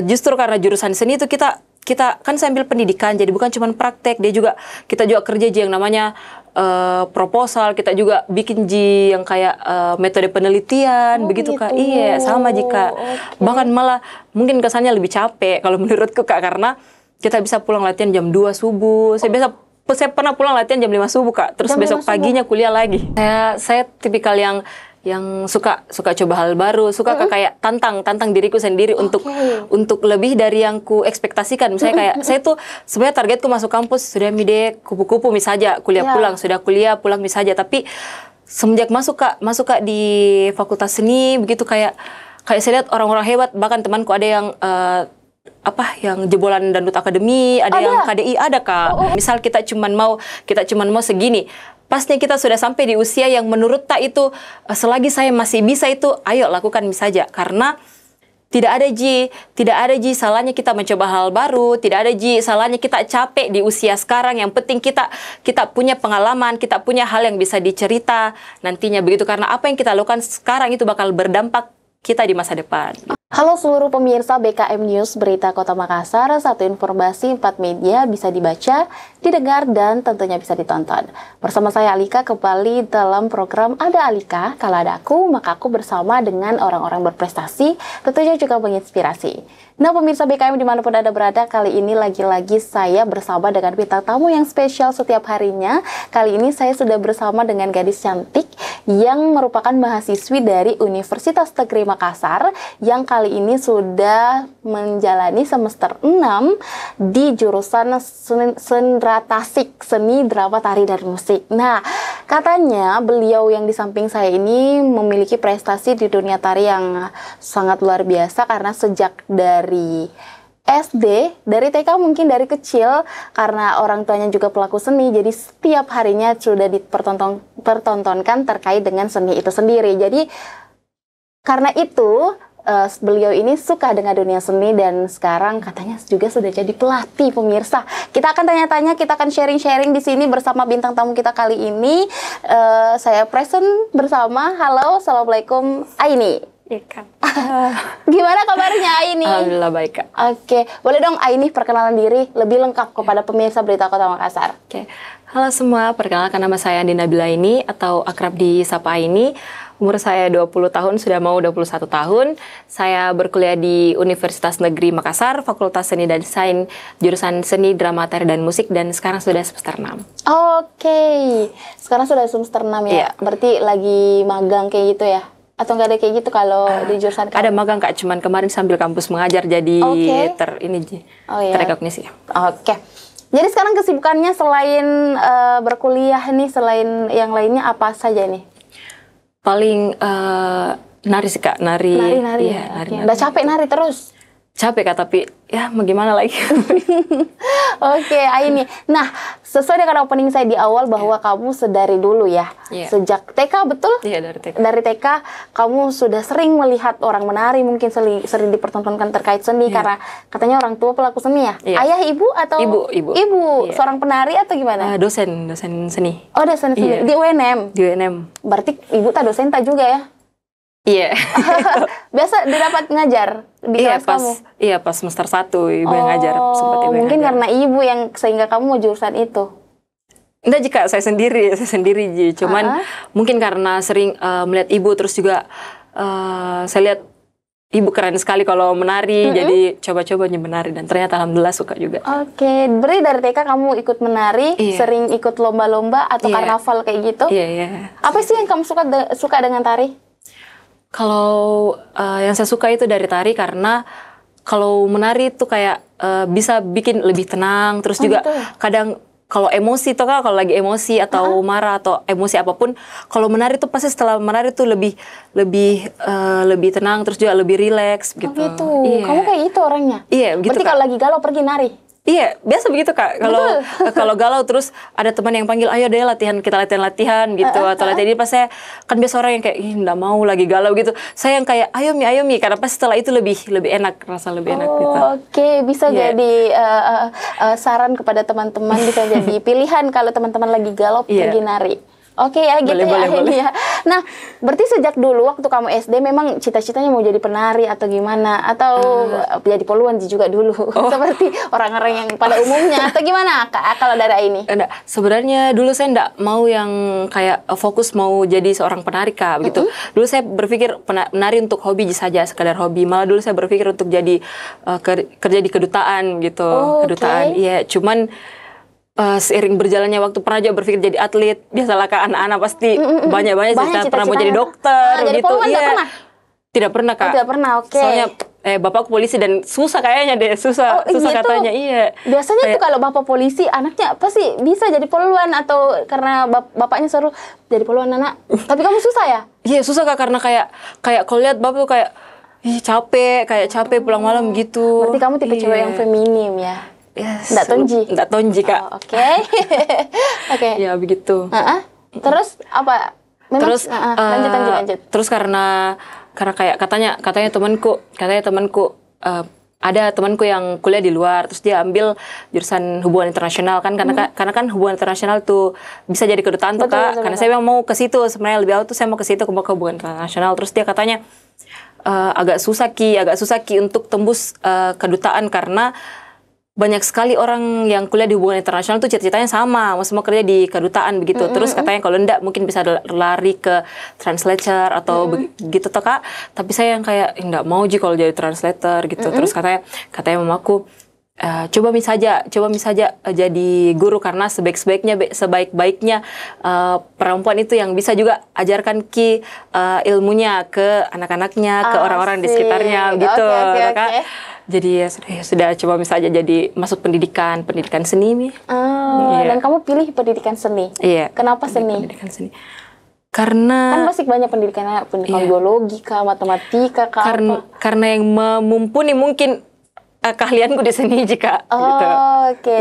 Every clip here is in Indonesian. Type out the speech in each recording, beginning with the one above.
justru karena jurusan seni itu kita kan sambil pendidikan, jadi bukan cuma praktek, kita juga kerja yang namanya proposal, kita juga bikin yang kayak metode penelitian, begitu Kak. Iya, sama Kak. Bahkan malah mungkin kesannya lebih capek kalau menurutku Kak, karena kita bisa pulang latihan jam 2 subuh. Saya pernah pulang latihan jam 5 subuh Kak, terus besok paginya kuliah lagi. Saya tipikal yang suka coba hal baru, suka kayak tantang diriku sendiri untuk lebih dari yang ku ekspektasikan. Misalnya kayak saya tuh sebenarnya targetku masuk kampus sudah kupu-kupu misalnya, kuliah pulang, sudah kuliah pulang misalnya, tapi semenjak masuk Kak di Fakultas Seni begitu kayak saya lihat orang-orang hebat, bahkan temanku ada yang yang jebolan Dangdut Akademi, ada yang KDI, ada Kak. Misal kita cuman mau segini. Pasnya kita sudah sampai di usia yang menurut tak itu selagi saya masih bisa itu, ayo lakukan saja. Karena tidak ada salahnya kita mencoba hal baru, tidak ada salahnya kita capek di usia sekarang. Yang penting kita punya pengalaman, kita punya hal yang bisa dicerita nantinya begitu. Karena apa yang kita lakukan sekarang itu bakal berdampak kita di masa depan. Halo seluruh pemirsa BKM News Berita Kota Makassar, satu informasi 4 media bisa dibaca, didengar, dan tentunya bisa ditonton. Bersama saya Alika kembali dalam program Ada Alika, kalau ada aku, maka aku bersama dengan orang-orang berprestasi, tentunya juga menginspirasi. Nah pemirsa BKM dimanapun Anda berada, kali ini lagi-lagi saya bersama dengan bintang tamu yang spesial setiap harinya. Kali ini saya sudah bersama dengan gadis cantik yang merupakan mahasiswi dari Universitas Negeri Makassar yang kali ini sudah menjalani semester 6 di jurusan Senratasik, Seni, Drama, Tari, dan Musik. Nah, katanya beliau yang di samping saya ini memiliki prestasi di dunia tari yang sangat luar biasa karena sejak dari SD, dari TK mungkin dari kecil, karena orang tuanya juga pelaku seni, jadi setiap harinya sudah dipertontonkan terkait dengan seni itu sendiri. Jadi karena itu beliau ini suka dengan dunia seni dan sekarang katanya juga sudah jadi pelatih pemirsa. Kita akan tanya-tanya, kita akan sharing-sharing di sini bersama bintang tamu kita kali ini. Saya present bersama. Halo, assalamualaikum Aini. Iya Kak. Gimana kabarnya Aini? Alhamdulillah baik Kak. Oke, boleh dong Aini perkenalan diri lebih lengkap kepada pemirsa Berita Kota Makassar. Oke. Halo semua, perkenalkan nama saya Andi Nabila Aini atau akrab disapa Aini. Umur saya 20 tahun, sudah mau 21 tahun. Saya berkuliah di Universitas Negeri Makassar, Fakultas Seni dan Desain, jurusan Seni, Drama, Tari, dan Musik, dan sekarang sudah semester 6. Oke, sekarang sudah semester 6 ya? Berarti lagi magang kayak gitu ya? Atau nggak ada kayak gitu kalau di jurusan kamu? Ada magang Kak, cuman kemarin sambil kampus mengajar jadi terrekognisi. Oke. Jadi sekarang kesibukannya selain berkuliah nih, selain yang lainnya apa saja nih? Paling nari sih Kak, nari. Ya, nari. Udah capek nari terus? Capek Kak, tapi ya mau gimana lagi. Oke, Aini. Nah, sesuai dengan opening saya di awal bahwa kamu sedari dulu ya, sejak TK, betul? Iya, dari TK. Dari TK, kamu sudah sering melihat orang menari, mungkin sering dipertontonkan terkait seni, karena katanya orang tua pelaku seni ya? Ayah, ibu, atau? Ibu. Seorang penari atau gimana? Dosen seni. Oh, dosen seni. Di UNM? Di UNM. Berarti ibu tak dosen tak juga ya? Iya. Biasa didapat ngajar di kelas kamu? Iya, pas semester 1 ibu yang ngajar. Sempat ibu mungkin yang karena ibu yang sehingga kamu mau jurusan itu? Enggak, jika saya sendiri cuman mungkin karena sering melihat ibu, terus juga saya lihat ibu keren sekali kalau menari, jadi coba-coba menari dan ternyata alhamdulillah suka juga. Oke, berarti dari TK kamu ikut menari, sering ikut lomba-lomba atau karnaval kayak gitu? Iya. Apa sih yang kamu suka dengan tari? Kalau yang saya suka itu dari tari karena kalau menari itu kayak bisa bikin lebih tenang, terus juga kadang kalau emosi tuh kalau lagi emosi atau marah atau emosi apapun, kalau menari tuh pasti setelah menari tuh lebih tenang, terus juga lebih rileks gitu. Oh gitu. Iya. Kamu kayak itu orangnya? Iya, begitu. Berarti kalau lagi galau pergi nari? Iya, biasa begitu Kak. Kalau galau terus ada teman yang panggil, ayo deh kita latihan gitu, atau latihan ini pas saya kan biasa orang yang kayak nggak mau lagi galau gitu. Saya yang kayak ayo mi karena pas setelah itu lebih enak, rasa lebih enak gitu. Oke, bisa jadi saran kepada teman-teman, bisa jadi pilihan kalau teman-teman lagi galau pergi nari. Oke ya, gitu Boleh, ya boleh, ini boleh. ya. Nah, berarti sejak dulu waktu kamu SD memang cita-citanya mau jadi penari atau gimana? Atau jadi poluan juga dulu? Seperti orang-orang yang pada umumnya atau gimana kalau dari ini? Enggak, sebenarnya dulu saya enggak mau yang kayak fokus mau jadi seorang penari Kak, begitu. Dulu saya berpikir penari untuk hobi saja, sekadar hobi. Malah dulu saya berpikir untuk jadi kerja di kedutaan gitu. Oh, Kedutaan, iya. Cuman seiring berjalannya waktu pernah juga berpikir jadi atlet. Biasalah Kak, anak-anak pasti banyak-banyak cita-cita pernah mau jadi dokter jadi gitu. poluan Iya. nggak pernah? Tidak pernah Kak. Tidak pernah, oke. Soalnya bapakku polisi dan susah kayaknya deh, susah gitu. katanya. Iya. Biasanya tuh kalau bapak polisi, anaknya pasti bisa jadi poluan atau karena bapaknya suruh jadi poluan anak. Tapi kamu susah ya? Iya susah Kak, karena kayak kalau lihat bapak tuh kayak capek pulang malam gitu. Berarti kamu tipe cewek yang feminim ya? Yes. Nggak tonji Kak. Oke. Oke. Ya begitu. Terus apa? Memang, Terus lanjut. Terus karena kayak katanya temanku ada temanku yang kuliah di luar, terus dia ambil jurusan hubungan internasional kan, karena kan hubungan internasional tuh bisa jadi kedutaan tuh Kak. Karena saya memang mau ke situ, sebenarnya lebih awal tuh saya mau ke situ, ke hubungan internasional. Terus dia katanya agak susah ki untuk tembus kedutaan karena banyak sekali orang yang kuliah di hubungan internasional tuh cita-citanya sama, mau kerja di kedutaan begitu. Terus katanya kalau enggak mungkin bisa lari ke translator atau begitu toh Kak. Tapi saya yang kayak enggak mau kalau jadi translator gitu. Terus katanya mamaku coba saja jadi guru karena sebaik-baiknya perempuan itu yang bisa juga ajarkan ilmunya ke anak-anaknya, ke orang-orang di sekitarnya gitu. Kak. Jadi ya sudah coba misalnya jadi masuk pendidikan seni. Dan kamu pilih pendidikan seni. Iya. Kenapa seni? Pendidikan seni. Karena kan masih banyak pendidikan biologi kah, matematika kah? Karena yang mumpuni mungkin keahlianku di seni jika. Oke.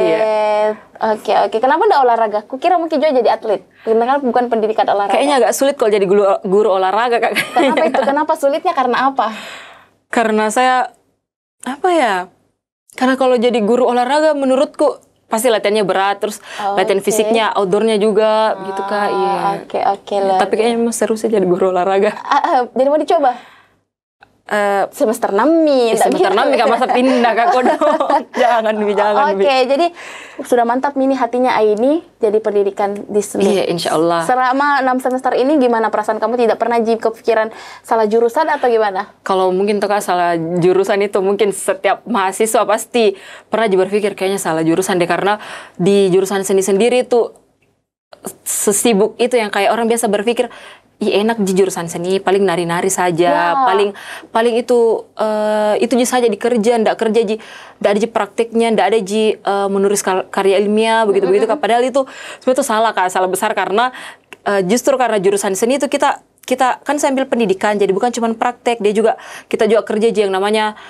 Kenapa enggak olahraga? Kukira mungkin juga jadi atlet. Karena bukan pendidikan olahraga. Kayaknya agak sulit kalau jadi guru olahraga Kak. Kenapa itu? Kenapa sulitnya? Karena apa? Karena saya karena kalau jadi guru olahraga menurutku pasti latihannya berat, terus latihan fisiknya, outdoornya juga gitu Kak. Iya. Oke lah. Tapi kayaknya emang seru sih jadi guru olahraga. Jadi mau dicoba? Semester 6 semester 6 Kak, masa pindah Kak kodok. Jangan. Oke, jadi sudah mantap nih hatinya Aini jadi pendidikan di seni. Iya, insya Allah. Selama 6 semester ini gimana perasaan kamu? Tidak pernah kepikiran salah jurusan atau gimana? Kalau mungkin tuh Kak salah jurusan itu mungkin setiap mahasiswa pasti pernah berpikir kayaknya salah jurusan deh, karena di jurusan seni sendiri tuh sesibuk itu yang kayak orang biasa berpikir enak di jurusan seni, paling nari-nari saja, paling itu saja dikerja, ndak ada prakteknya, ndak ada menulis karya ilmiah begitu Kak. Padahal itu sebenarnya salah Kak, salah besar karena justru karena jurusan seni itu kita kan sambil pendidikan, jadi bukan cuma praktek, kita juga kerja yang namanya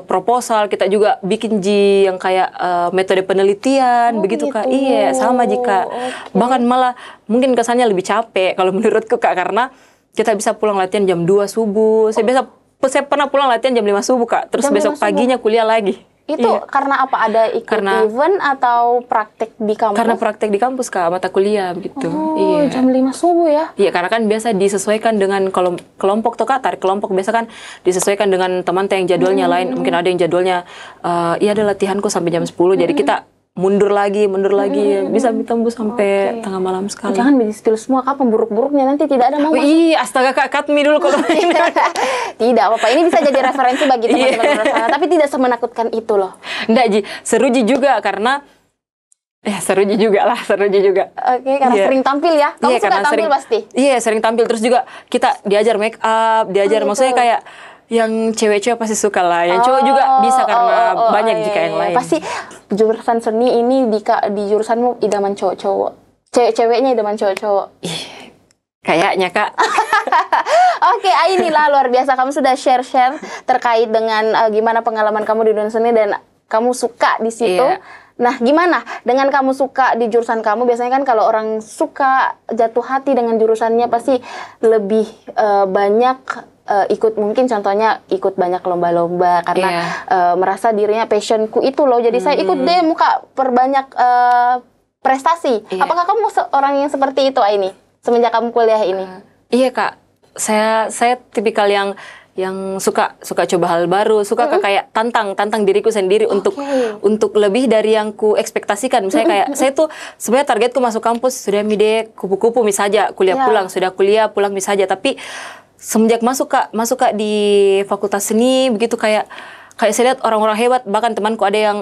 proposal, kita juga bikin yang kayak metode penelitian begitu gitu. Kak. Iya, sama jika bahkan malah mungkin kesannya lebih capek kalau menurutku Kak, karena kita bisa pulang latihan jam 2 subuh. Saya pernah pulang latihan jam 5 subuh Kak, terus besok paginya kuliah lagi. Itu karena apa? Ada ikut event atau praktek di kampus? Karena praktek di kampus Kak, mata kuliah begitu. Iya. Jam 5 subuh ya? Iya, karena kan biasa disesuaikan dengan kelompok tuh Kak, tarik kelompok biasa kan disesuaikan dengan teman yang jadwalnya lain. Mungkin ada yang jadwalnya ada latihanku sampai jam 10, jadi kita mundur lagi bisa ditembus sampai tengah malam sekali. Jangan di-spill semua Kak, pemburuk-buruknya nanti tidak ada mau masuk. Astaga Kak, cut me dulu kalau ini. Tidak apa-apa, ini bisa jadi referensi bagi teman-teman luar sana, tapi tidak semenakutkan itu loh. Enggak Ji, seru Ji juga karena seru juga. Oke, karena sering tampil ya. Kamu suka tampil pasti? Iya, sering tampil, terus juga kita diajar make up, maksudnya kayak yang cewek-cewek pasti suka lah, yang cowok juga bisa karena banyak jika yang lain. Pasti jurusan seni ini di jurusanmu idaman cowok-cowok, cewek-ceweknya idaman cowok-cowok. Kayaknya Kak. Oke, inilah luar biasa, kamu sudah share terkait dengan gimana pengalaman kamu di dunia seni dan kamu suka di situ. Nah, gimana dengan kamu suka di jurusan kamu? Biasanya kan kalau orang suka jatuh hati dengan jurusannya pasti lebih banyak ikut, mungkin contohnya ikut banyak lomba-lomba karena merasa dirinya passionku itu loh, jadi saya ikut deh perbanyak prestasi. Apakah kamu orang yang seperti itu Aini? semenjak kamu kuliah ini? Iya Kak, saya tipikal yang suka coba hal baru, suka Kak, kayak tantang diriku sendiri untuk lebih dari yang ku ekspektasikan. Misalnya kayak saya tuh sebenarnya targetku masuk kampus sudah mide kupu-kupu misalnya, kuliah pulang sudah kuliah pulang misalnya, tapi semenjak masuk Kak di Fakultas Seni begitu kayak saya lihat orang-orang hebat, bahkan temanku ada yang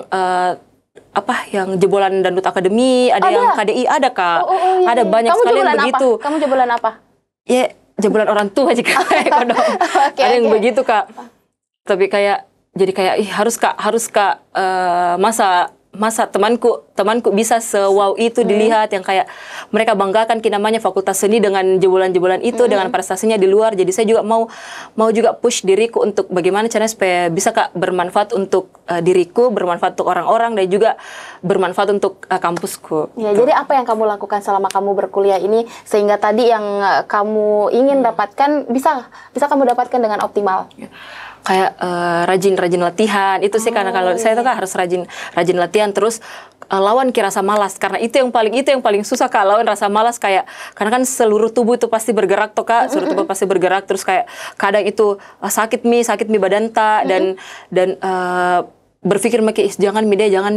yang jebolan Dangdut Akademi, ada yang KDI, ada Kak. Iya. Ada banyak Kamu sekali yang jebolan begitu. Apa? Kamu jebolan apa? Ya, jebolan orang tua aja Kak. Ada yang begitu Kak. Tapi kayak jadi kayak harus Kak masa temanku bisa se-wow itu dilihat, yang kayak mereka banggakan namanya Fakultas Seni dengan jebolan-jebolan itu, dengan prestasinya di luar. Jadi saya juga mau juga push diriku untuk bagaimana caranya supaya bisa Kak bermanfaat untuk diriku, bermanfaat untuk orang-orang, dan juga bermanfaat untuk kampusku. Ya, jadi apa yang kamu lakukan selama kamu berkuliah ini sehingga tadi yang kamu ingin dapatkan bisa kamu dapatkan dengan optimal? Kayak rajin latihan itu sih, karena kalau saya tuh Kak harus rajin latihan, terus lawan rasa malas, karena itu yang paling susah Kak, lawan rasa malas. Kayak karena kan seluruh tubuh itu pasti bergerak tuh Kak, seluruh tubuh pasti bergerak, terus kayak kadang itu sakit mi badan tak, dan berpikir jangan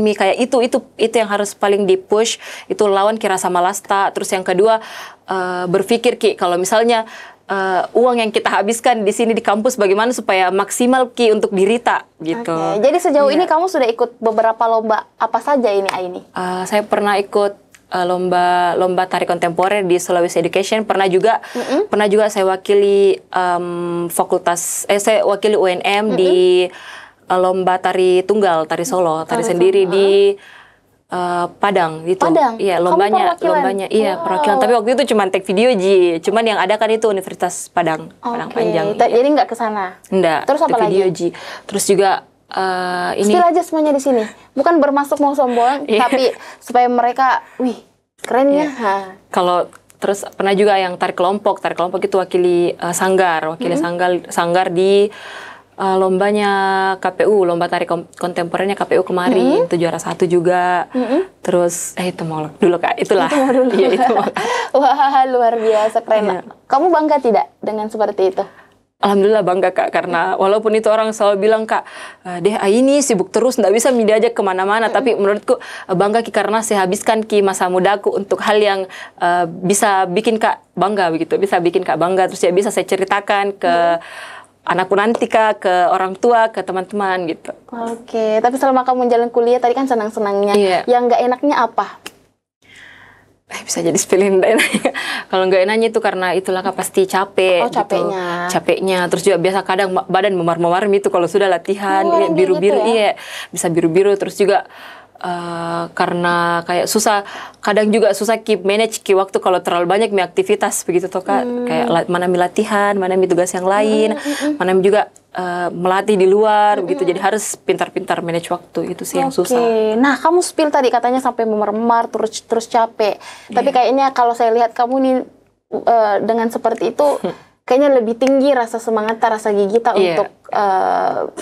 mi kayak itu yang harus paling di push, itu lawan rasa malas tak. Terus yang kedua berpikir kalau misalnya uang yang kita habiskan di sini di kampus bagaimana supaya maksimal untuk diri tak gitu. Jadi sejauh ini kamu sudah ikut beberapa lomba apa saja ini Aini? Saya pernah ikut lomba tari kontemporer di Sulawesi Education, pernah juga saya wakili saya wakili UNM di lomba tari tunggal, tari solo, tari sendiri di Padang gitu. Iya, lombanya iya perwakilan. Tapi waktu itu cuma take video cuman yang ada kan itu Universitas Padang Panjang. Jadi nggak ke sana. Enggak. Terus apa lagi? Terus juga ini spill aja semuanya di sini. Bukan bermaksud mau sombong, tapi supaya mereka keren ya. Kalau terus pernah juga yang tarik kelompok itu wakili sanggar di lombanya KPU, lomba tari kontemporernya KPU kemarin, itu juara 1 juga. Terus itu mau dulu Kak, itulah. Iya, itu. Wah, luar biasa, keren. Kamu bangga tidak dengan seperti itu? Alhamdulillah bangga Kak, karena walaupun itu orang selalu bilang Kak, ini sibuk terus, nggak bisa diajak kemana-mana, tapi menurutku bangga karena saya habiskan masa mudaku untuk hal yang bisa bikin Kak bangga begitu, bisa bikin Kak bangga, terus ya bisa saya ceritakan ke anakku nanti Kak, ke orang tua, ke teman-teman gitu. Oke, tapi selama kamu jalan kuliah tadi kan senang-senangnya, yang nggak enaknya apa? Bisa jadi spilin enaknya. Kalau nggak enaknya itu karena itulah Kak, pasti capek. Capeknya. Terus juga biasa kadang badan memar-memar itu kalau sudah latihan, biru-biru gitu ya? Bisa biru-biru. Terus juga karena kayak kadang juga susah manage waktu kalau terlalu banyak aktivitas begitu toh Kak. Kayak mana latihan, mana tugas yang lain, mana juga melatih di luar begitu. Jadi harus pintar-pintar manage waktu, itu sih yang susah. Nah, kamu spill tadi katanya sampai memar-memar terus capek. Tapi kayaknya kalau saya lihat kamu nih dengan seperti itu kayaknya lebih tinggi rasa semangat, rasa gigih untuk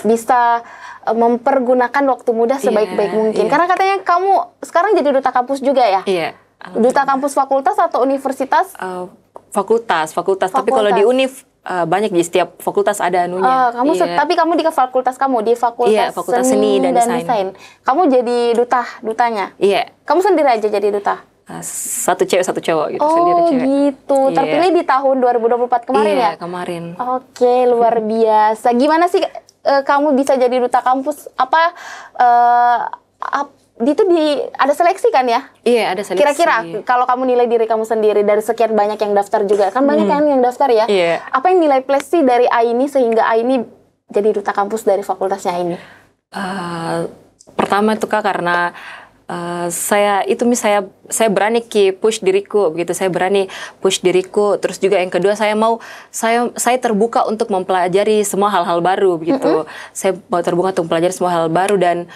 bisa mempergunakan waktu muda sebaik-baik mungkin. Karena katanya kamu sekarang jadi duta kampus juga ya? Iya. Duta kampus fakultas atau universitas? Fakultas. Tapi kalau di univ banyak, di setiap fakultas ada anunya. Tapi kamu di fakultas kamu, di fakultas Seni dan Desain. Kamu jadi dutanya? Iya. Kamu sendiri aja jadi duta? Satu cewek satu cowok gitu. Gitu. Terpilih di tahun 2024 kemarin ya? Iya, kemarin. Oke, luar biasa. Gimana sih kamu bisa jadi duta kampus? Ada seleksi kan ya? Iya, ada seleksi. Kira-kira kalau kamu nilai diri kamu sendiri dari sekian banyak yang daftar juga, kan banyak kan yang daftar ya? Iya. Apa yang nilai plus sih dari Aini sehingga Aini jadi duta kampus dari fakultasnya Aini? Pertama itu Kak, karena saya berani push diriku begitu, saya berani push diriku. Terus juga yang kedua, saya terbuka untuk mempelajari semua hal-hal baru begitu. Saya mau terbuka untuk mempelajari semua hal baru, dan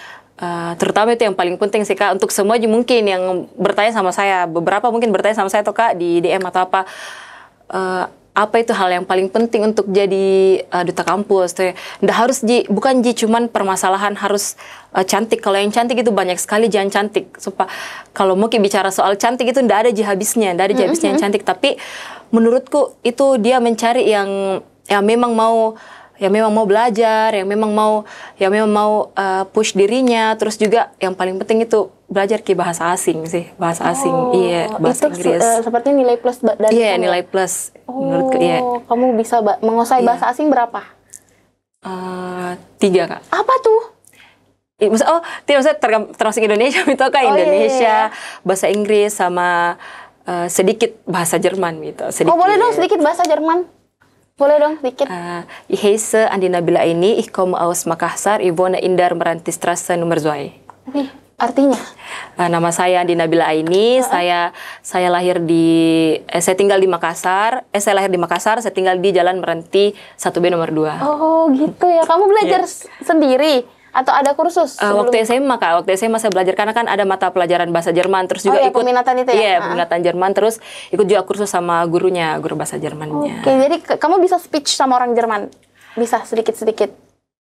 terutama itu yang paling penting sih Kak, untuk semua mungkin yang bertanya sama saya, beberapa mungkin bertanya sama saya tuh Kak di DM atau apa, apa itu hal yang paling penting untuk jadi duta kampus. Nggak harus bukan cuman permasalahan harus cantik. Kalau yang cantik itu banyak sekali jangan cantik. Kalau mau bicara soal cantik itu nggak ada habisnya, yang cantik. Tapi menurutku itu dia mencari yang memang mau belajar, yang memang mau push dirinya. Terus juga yang paling penting itu belajar bahasa asing sih, bahasa asing, bahasa Inggris. Seperti nilai plus dari Iya, nilai plus. Menurutku, kamu bisa menguasai bahasa asing berapa? 3, Kak. Apa tuh? Maksudnya termasuk Indonesia, itu Kak, Indonesia, bahasa Inggris sama sedikit bahasa Jerman gitu. Sedikit. Boleh dong sedikit bahasa Jerman? Boleh dong sedikit. Ich heiße Andi Nabila Aini, ich komme aus Makassar, ich wohne in der Merantistraße Nummer 2. Artinya? Nama saya Andi Nabila Aini, saya tinggal di Makassar, saya lahir di Makassar, saya tinggal di Jalan Meranti 1B nomor 2. Oh gitu ya, kamu belajar sendiri? Atau ada kursus? Waktu SMA, Kak. Waktu SMA saya belajar, karena kan ada mata pelajaran bahasa Jerman, terus juga ikut peminatan itu ya? Iya, peminatan Jerman, terus ikut juga kursus sama gurunya, guru bahasa Jermannya. Oke, jadi kamu bisa speech sama orang Jerman? Bisa sedikit-sedikit?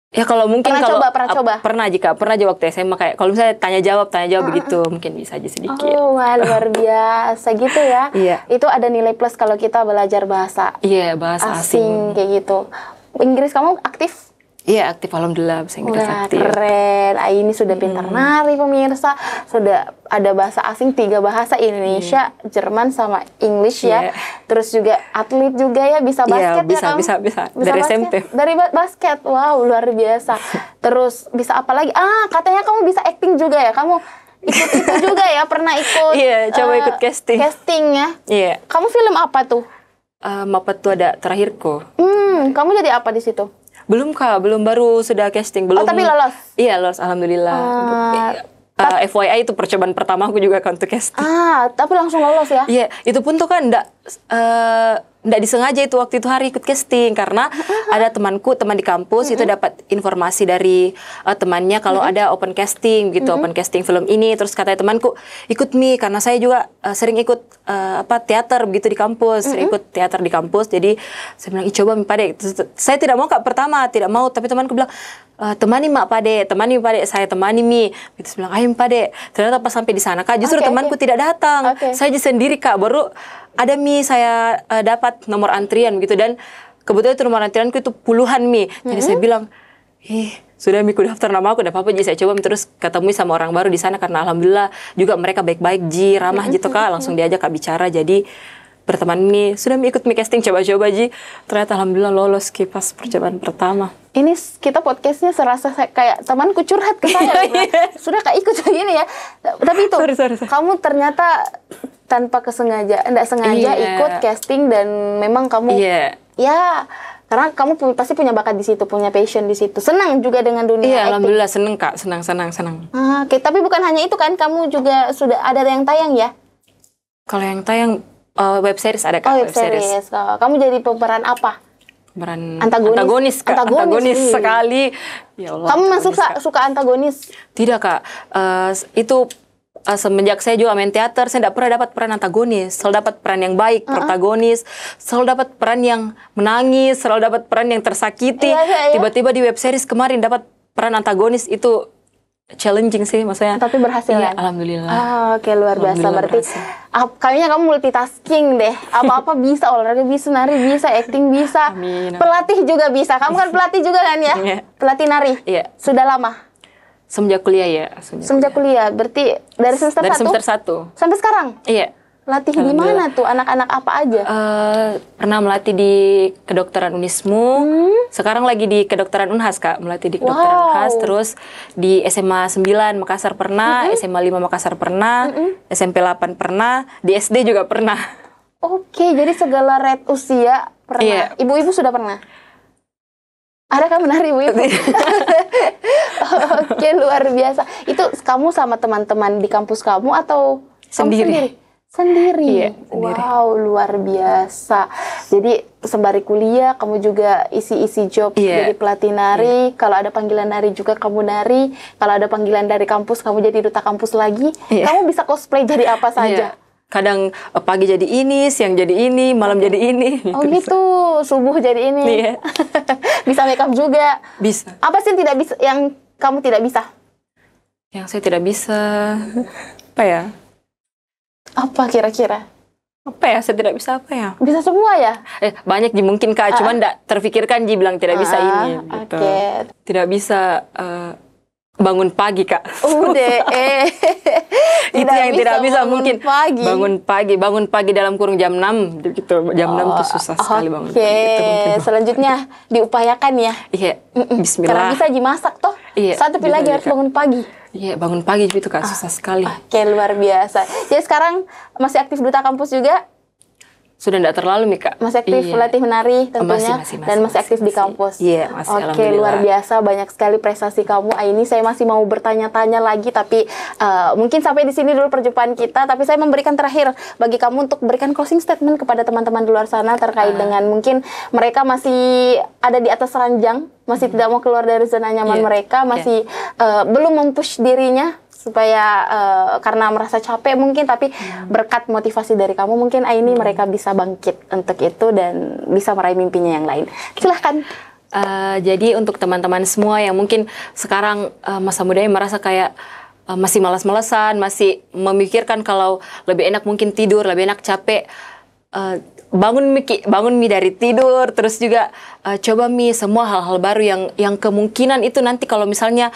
Ya kalau mungkin pernah coba? Pernah aja waktu SMA, kayak kalau misalnya tanya jawab begitu, mungkin bisa aja sedikit. Oh, wah, luar biasa gitu ya. Iya. Itu ada nilai plus kalau kita belajar bahasa. Iya, bahasa asing kayak gitu. Inggris kamu aktif? Iya, aktif, alhamdulillah, bahasa Inggris aktif. Keren. Ini sudah pintar nari, pemirsa. Sudah ada bahasa asing 3 bahasa, Indonesia, Jerman sama English ya. Terus juga atlet juga ya, bisa basket ya kamu? Bisa. Dari basket? SMP. Dari basket. Wow, luar biasa. Terus bisa apa lagi? Katanya kamu bisa acting juga ya? Kamu ikut itu juga ya? Pernah ikut? Iya, coba ikut casting. Casting ya? Iya. Kamu film apa tuh? Apa tuh ada Terakhirku. Kamu jadi apa di situ? Belum, Kak, baru sudah casting, belum. Tapi lolos? Iya, lolos, alhamdulillah. FYI itu percobaan pertama aku juga untuk casting. Tapi langsung lolos ya? Iya, itu pun tuh kan nggak disengaja itu waktu itu hari ikut casting, karena ada teman di kampus itu dapat informasi dari temannya kalau ada open casting gitu, open casting film ini, terus katanya temanku ikut karena saya juga sering ikut teater begitu di kampus, sering ikut teater di kampus, jadi saya bilang coba Pade. Saya tidak mau, Kak, pertama tidak mau, tapi temanku bilang temani Pade, saya temani gitu. Saya bilang ayo Pade. Ternyata pas sampai di sana, Kak, justru temanku tidak datang. Saya sendiri, Kak, baru ada saya dapat nomor antrian gitu, dan kebetulan itu nomor antrianku itu puluhan jadi saya bilang sudah ku daftar nama aku, udah apa-apa jadi saya coba terus ketemu sama orang baru di sana, karena alhamdulillah juga mereka baik-baik ramah gitu, Kak, langsung diajak Kak bicara, jadi berteman sudah ikut casting coba-coba ternyata alhamdulillah lolos pas percobaan pertama. Ini kita podcastnya serasa kayak temanku curhat ke saya. Sudah Kak ikut gini ya. Tapi itu sorry. Kamu ternyata tanpa enggak sengaja ikut casting, dan memang kamu ya karena kamu pasti punya bakat di situ, punya passion di situ. Senang juga dengan dunia acting. Alhamdulillah senang, Kak, senang. Oke, tapi bukan hanya itu kan, kamu juga sudah ada yang tayang ya? Kalau yang tayang web series ada, Kak. Web series. Kamu jadi pemeran apa? Pemeran antagonis, Kak. Antagonis sekali. Ya Allah. Kamu memang suka antagonis? Tidak, Kak. Itu semenjak saya juga main teater, saya tidak pernah dapat peran antagonis. Selalu dapat peran yang baik, protagonis. Selalu dapat peran yang menangis, selalu dapat peran yang tersakiti. Tiba-tiba di web series kemarin dapat peran antagonis, itu challenging sih maksudnya. Tapi berhasil ya? Alhamdulillah. Oke, luar biasa. Berarti kayaknya kamu multitasking deh. Apa-apa bisa, olahraga bisa, nari bisa, acting bisa. Amin. Pelatih juga bisa. Kamu kan pelatih juga kan ya? Pelatih nari? Iya. Sudah lama? Semenjak kuliah ya. Semenjak kuliah. Berarti dari semester 1? Dari semester 1. Sampai sekarang? Iya. Latih di mana tuh? Anak-anak apa aja? Pernah melatih di kedokteran Unismu. Sekarang lagi di kedokteran Unhas, Kak. Melatih di kedokteran Unhas. Terus di SMA 9 Makassar pernah, SMA 5 Makassar pernah, SMP 8 pernah, di SD juga pernah. Oke, jadi segala red usia pernah. Iya. Ibu-ibu sudah pernah? Ada kan menari ibu-ibu? Oke, luar biasa. Itu kamu sama teman-teman di kampus kamu atau sendiri? Sendiri. Iya, sendiri. Wow, luar biasa. Jadi sembari kuliah kamu juga isi-isi job jadi pelatih nari. Kalau ada panggilan nari juga kamu nari. Kalau ada panggilan dari kampus kamu jadi duta kampus lagi. Kamu bisa cosplay jadi apa saja. Kadang pagi jadi ini, siang jadi ini, malam jadi ini. Oh gitu, subuh jadi ini. Iya. Bisa make up juga. Bisa. Apa sih yang tidak bisa, yang kamu tidak bisa? Yang saya tidak bisa, apa ya? Apa kira-kira? Apa ya? Saya tidak bisa apa ya? Bisa semua ya? Banyak Ji mungkin Kak, cuman tidak terfikirkan Ji bilang tidak bisa ini. Gitu. Oke. Tidak bisa bangun pagi Kak. Udah, Itu yang tidak bisa mungkin pagi. bangun pagi dalam kurung jam 6 gitu. Jam 6 tuh susah sekali bangun pagi. Itu mungkin. Selanjutnya diupayakan ya. Iya. Bismillah. Karena bisa dimasak toh. Iya, Satu bisa lagi harus Kak. bangun pagi. Iya, bangun pagi itu Kak susah sekali. Oke, luar biasa. Jadi sekarang masih aktif duta kampus juga? Sudah tidak terlalu Mika. Masih aktif Iya. latih menari tentunya, Masih, dan masih aktif di kampus. Iya, masih. Oke, luar biasa, banyak sekali prestasi kamu. Ini saya masih mau bertanya-tanya lagi, tapi mungkin sampai di sini dulu perjumpaan kita. Tapi saya memberikan terakhir bagi kamu untuk berikan closing statement kepada teman-teman di luar sana terkait dengan mungkin mereka masih ada di atas ranjang, masih tidak mau keluar dari zona nyaman mereka, masih belum mempush dirinya supaya karena merasa capek mungkin, tapi berkat motivasi dari kamu mungkin ini mereka bisa bangkit untuk itu dan bisa meraih mimpinya yang lain. Silahkan. Jadi untuk teman-teman semua yang mungkin sekarang masa mudanya merasa kayak masih malas-malesan, masih memikirkan kalau lebih enak mungkin tidur, lebih enak capek, bangun mi dari tidur, terus juga coba mi semua hal-hal baru yang kemungkinan itu nanti kalau misalnya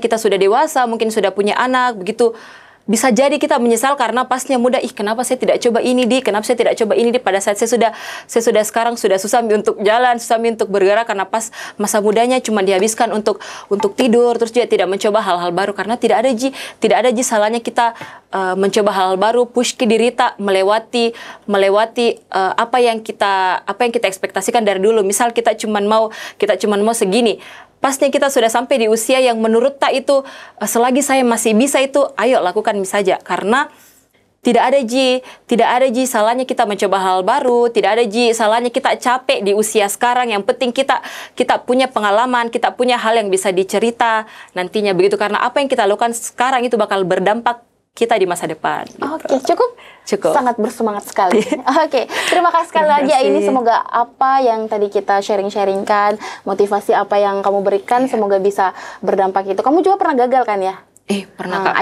kita sudah dewasa, mungkin sudah punya anak begitu, bisa jadi kita menyesal karena pasnya muda, kenapa saya tidak coba ini kenapa saya tidak coba ini pada saat saya sudah sekarang sudah susah untuk jalan, susah untuk bergerak karena pas masa mudanya cuma dihabiskan untuk tidur, terus juga tidak mencoba hal-hal baru karena tidak ada salahnya kita mencoba hal-hal baru, push ke diri kita melewati apa yang kita ekspektasikan dari dulu. Misal kita cuma mau segini. Pasnya kita sudah sampai di usia yang menurut tak itu selagi saya masih bisa itu, ayo lakukan saja. Karena tidak ada ji salahnya kita mencoba hal baru, tidak ada ji salahnya kita capek di usia sekarang. Yang penting kita punya pengalaman, kita punya hal yang bisa dicerita nantinya begitu. Karena apa yang kita lakukan sekarang itu bakal berdampak kita di masa depan. Gitu. Oke, cukup. Sangat bersemangat sekali. Oke, terima kasih sekali lagi ini. Semoga apa yang tadi kita sharing-sharingkan, motivasi apa yang kamu berikan, semoga bisa berdampak itu. Kamu juga pernah gagal kan ya? Pernah Kak,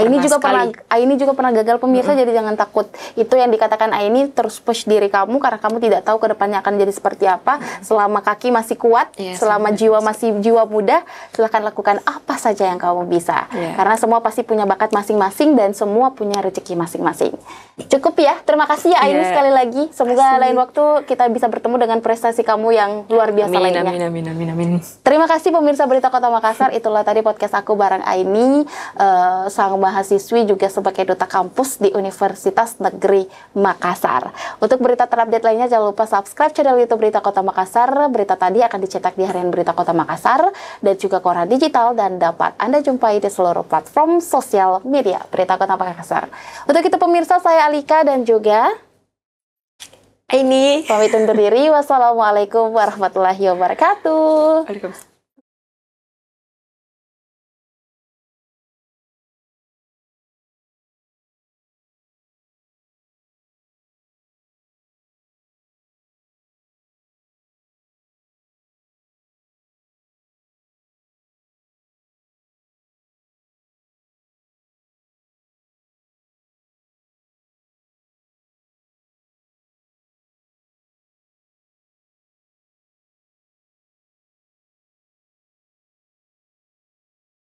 Aini juga pernah gagal pemirsa, jadi jangan takut. Itu yang dikatakan Aini, terus push diri kamu karena kamu tidak tahu ke depannya akan jadi seperti apa. Selama kaki masih kuat, selama jiwa masih jiwa muda, silahkan lakukan apa saja yang kamu bisa. Karena semua pasti punya bakat masing-masing dan semua punya rezeki masing-masing. Cukup ya, terima kasih ya Aini sekali lagi. Semoga lain waktu kita bisa bertemu dengan prestasi kamu yang luar biasa lainnya. Amin. Terima kasih pemirsa Berita Kota Makassar. Itulah tadi podcast aku bareng Aini, sang mahasiswi juga sebagai duta kampus di Universitas Negeri Makassar. Untuk berita terupdate lainnya jangan lupa subscribe channel YouTube Berita Kota Makassar. Berita tadi akan dicetak di harian Berita Kota Makassar dan juga koran digital dan dapat Anda jumpai di seluruh platform sosial media Berita Kota Makassar. Untuk itu pemirsa, saya Alika dan juga Aini pamit undur diri. Wassalamualaikum warahmatullahi wabarakatuh. Waalaikumsalam.